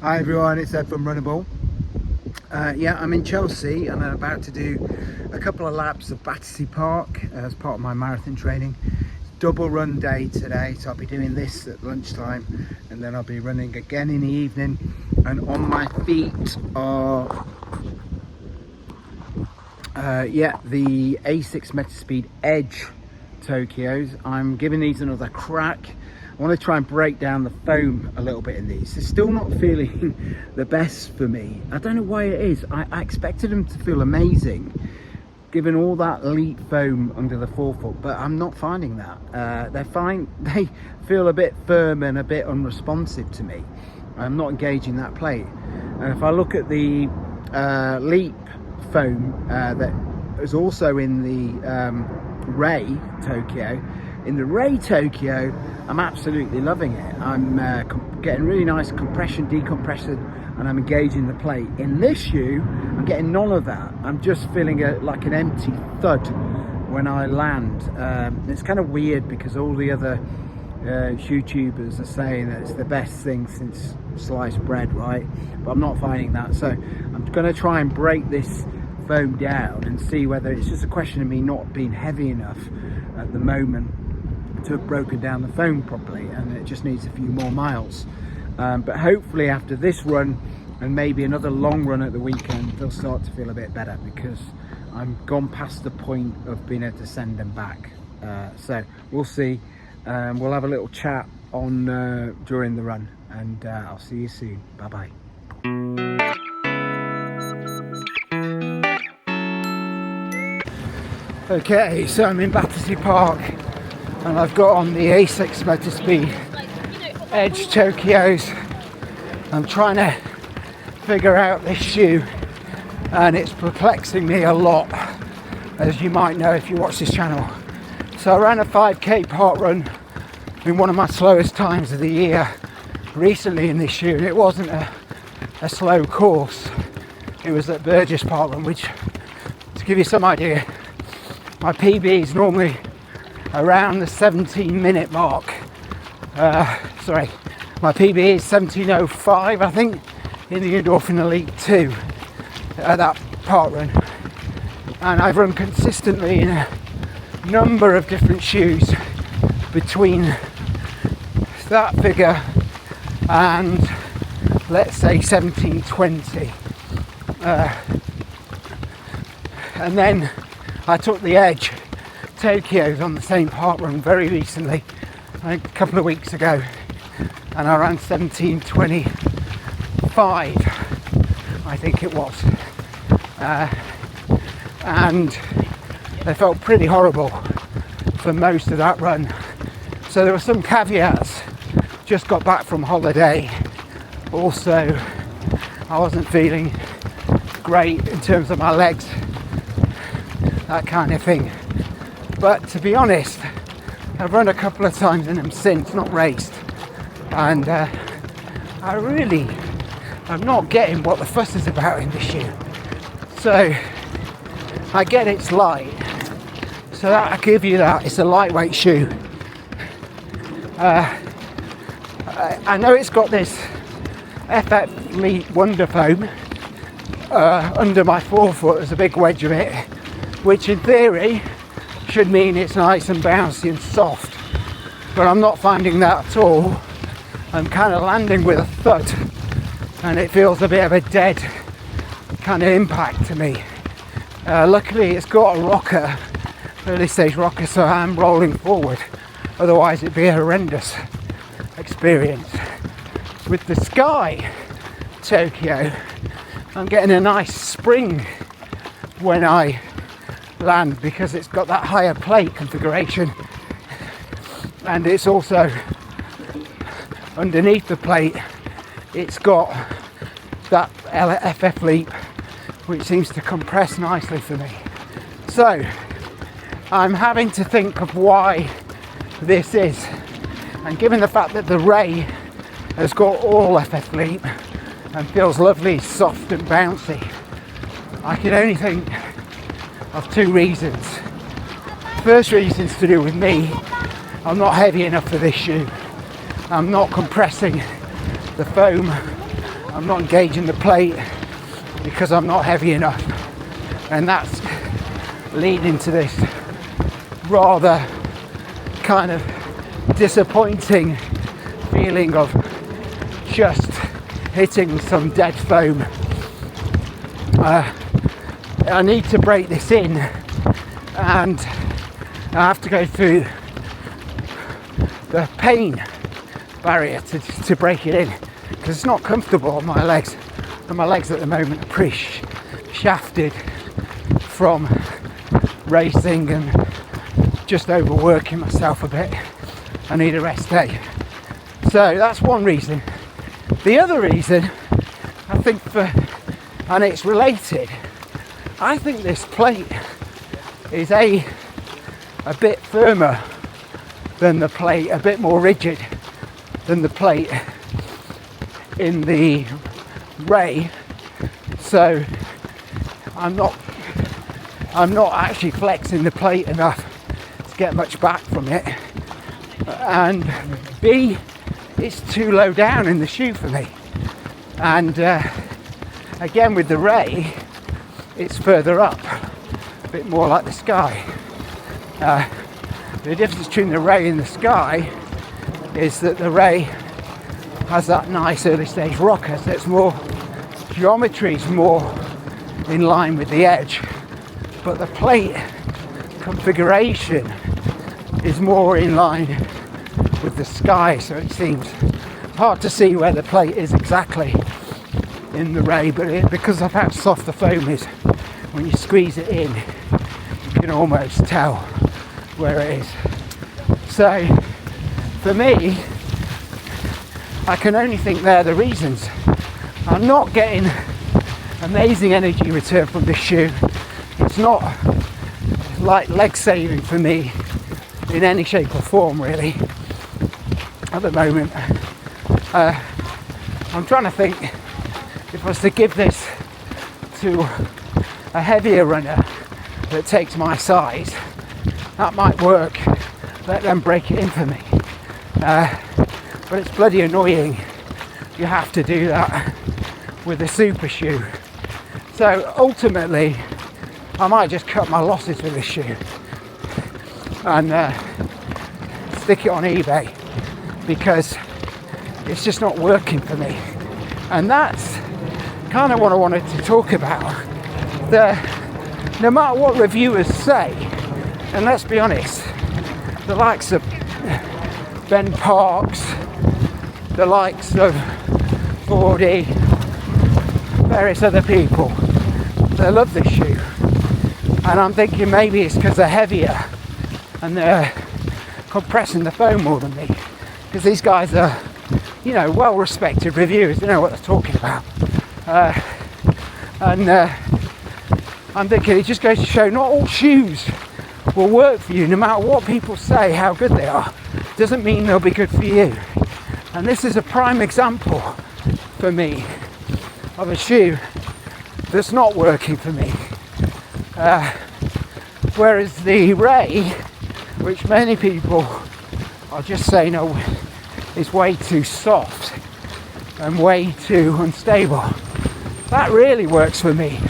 Hi everyone, it's Ed from Runnable. Yeah, I'm in Chelsea and I'm about to do a couple of laps of Battersea Park as part of my marathon training. It's double run day today, so I'll be doing this at lunchtime and then I'll be running again in the evening. And on my feet are the Asics Metaspeed Edge Tokyos. I'm giving these another crack. I want to try and break down the foam a little bit in these. It's still not feeling the best for me. I don't know why it is. I expected them to feel amazing, given all that elite foam under the forefoot, but I'm not finding that. They're fine. They feel a bit firm and a bit unresponsive to me. I'm not engaging that plate. And if I look at the Leap foam that is also in the Ray Tokyo, in the Ray Tokyo, I'm absolutely loving it. I'm getting really nice compression, decompression, and I'm engaging the plate. In this shoe, I'm getting none of that. I'm just feeling like an empty thud when I land. It's kind of weird because all the other shoe tubers are saying that it's the best thing since sliced bread, right? But I'm not finding that. So I'm going to try and break this foam down and see whether it's just a question of me not being heavy enough at the moment to have broken down the foam properly, and it just needs a few more miles. But hopefully after this run and maybe another long run at the weekend, they'll start to feel a bit better because I'm gone past the point of being able to send them back. So we'll see. We'll have a little chat on during the run, and I'll see you soon. Bye bye. Okay, so I'm in Battersea Park and I've got on the Asics Metaspeed Edge Tokyos. I'm trying to figure out this shoe and it's perplexing me a lot, as you might know if you watch this channel. So I ran a 5k park run in one of my slowest times of the year recently in this shoe, and it wasn't a slow course. It was at Battersea Park run, which, to give you some idea, my PB is normally around the 17-minute mark. Sorry, my PB is 17:05, I think, in the Endorphin Elite 2 at that park run. And I've run consistently in a number of different shoes between that figure and, let's say, 17:20. And then I took the Edge Tokyos on the same park run very recently, I think a couple of weeks ago, and I ran 17:25, I think it was, and they felt pretty horrible for most of that run. So there were some caveats. Just got back from holiday. Also, I wasn't feeling great in terms of my legs, that kind of thing. But to be honest, I've run a couple of times in them since, not raced, and I'm not getting what the fuss is about in this shoe. So I get it's light, so that I give you that, it's a lightweight shoe. I know it's got this FF Elite Wonder Foam under my forefoot. There's a big wedge of it, which in theory should mean it's nice and bouncy and soft, but I'm not finding that at all. I'm kind of landing with a thud and it feels a bit of a dead kind of impact to me. Luckily it's got a rocker, early stage rocker, so I'm rolling forward, otherwise it'd be a horrendous experience. With the Sky Tokyo, I'm getting a nice spring when I land because it's got that higher plate configuration, and it's also underneath the plate it's got that FF Leap, which seems to compress nicely for me. So I'm having to think of why this is, and given the fact that the Ray has got all FF Leap and feels lovely, soft and bouncy, I can only think of two reasons. First reason's to do with me. I'm not heavy enough for this shoe. I'm not compressing the foam I'm not engaging the plate because I'm not heavy enough, and that's leading to this rather kind of disappointing feeling of just hitting some dead foam. I need to break this in, and I have to go through the pain barrier to break it in, because it's not comfortable on my legs, and my legs at the moment are pretty shafted from racing and just overworking myself a bit. I need a rest day. So that's one reason. The other reason, I think, and it's related, I think this plate is a bit firmer than the plate, a bit more rigid than the plate in the Ray. So I'm not actually flexing the plate enough to get much back from it, and B, it's too low down in the shoe for me. And again, with the Ray, it's further up, a bit more like the Sky. The difference between the Ray and the Sky is that the Ray has that nice early stage rocker, so it's more, geometry's more in line with the edge, but the plate configuration is more in line with the Sky, so it seems hard to see where the plate is exactly in the Ray, but because of how soft the foam is, when you squeeze it in, you can almost tell where it is. So for me, I can only think they're the reasons. I'm not getting amazing energy return from this shoe. It's not like leg saving for me in any shape or form, really, at the moment. I'm trying to think, if I was to give this to a heavier runner that takes my size, that might work. Let them break it in for me. But it's bloody annoying. You have to do that with a super shoe. So ultimately, I might just cut my losses with this shoe and stick it on eBay, because it's just not working for me. And that's kind of what I wanted to talk about. No matter what reviewers say, and let's be honest, the likes of Ben Parks, the likes of 4D, various other people, they love this shoe. And I'm thinking maybe it's because they're heavier and they're compressing the foam more than me, because these guys are, you know, well-respected reviewers, they know what they're talking about. I'm thinking it just goes to show not all shoes will work for you, no matter what people say how good they are. Doesn't mean they'll be good for you. And this is a prime example for me of a shoe that's not working for me. Whereas the Ray, which many people are just saying, oh, is way too soft and way too unstable, that really works for me.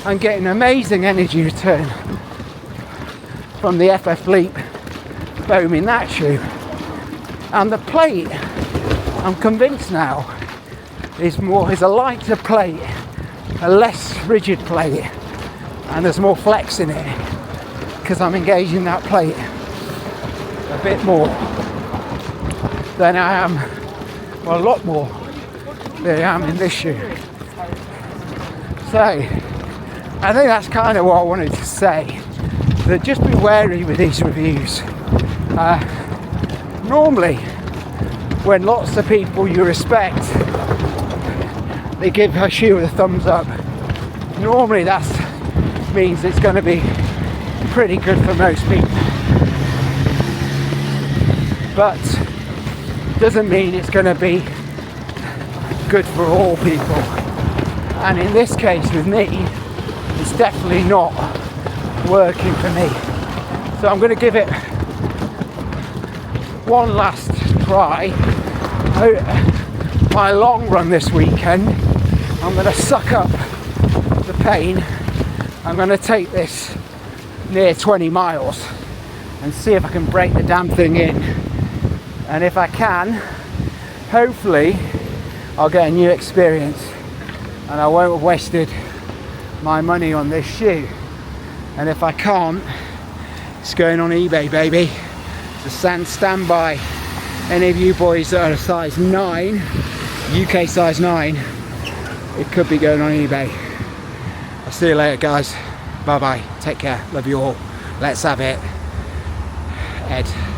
I'm getting amazing energy return from the FF Leap foam in that shoe. And the plate, I'm convinced now, is a lighter plate, a less rigid plate, and there's more flex in it, because I'm engaging that plate a bit more than I am, well, a lot more than I am in this shoe. So I think that's kind of what I wanted to say, that just be wary with these reviews. Normally, when lots of people you respect, they give a shoe a thumbs up, normally that means it's going to be pretty good for most people. But doesn't mean it's going to be good for all people. And in this case with me, it's definitely not working for me. So I'm going to give it one last try. my long run this weekend, I'm going to suck up the pain. I'm going to take this near 20 miles and see if I can break the damn thing in. And if I can, hopefully I'll get a new experience and I won't have wasted my money on this shoe. And if I can't, it's going on eBay, baby. So stand by. Any of you boys that are a size 9, UK size 9, it could be going on eBay. I'll see you later, guys. Bye bye. Take care. Love you all. Let's have it. Ed.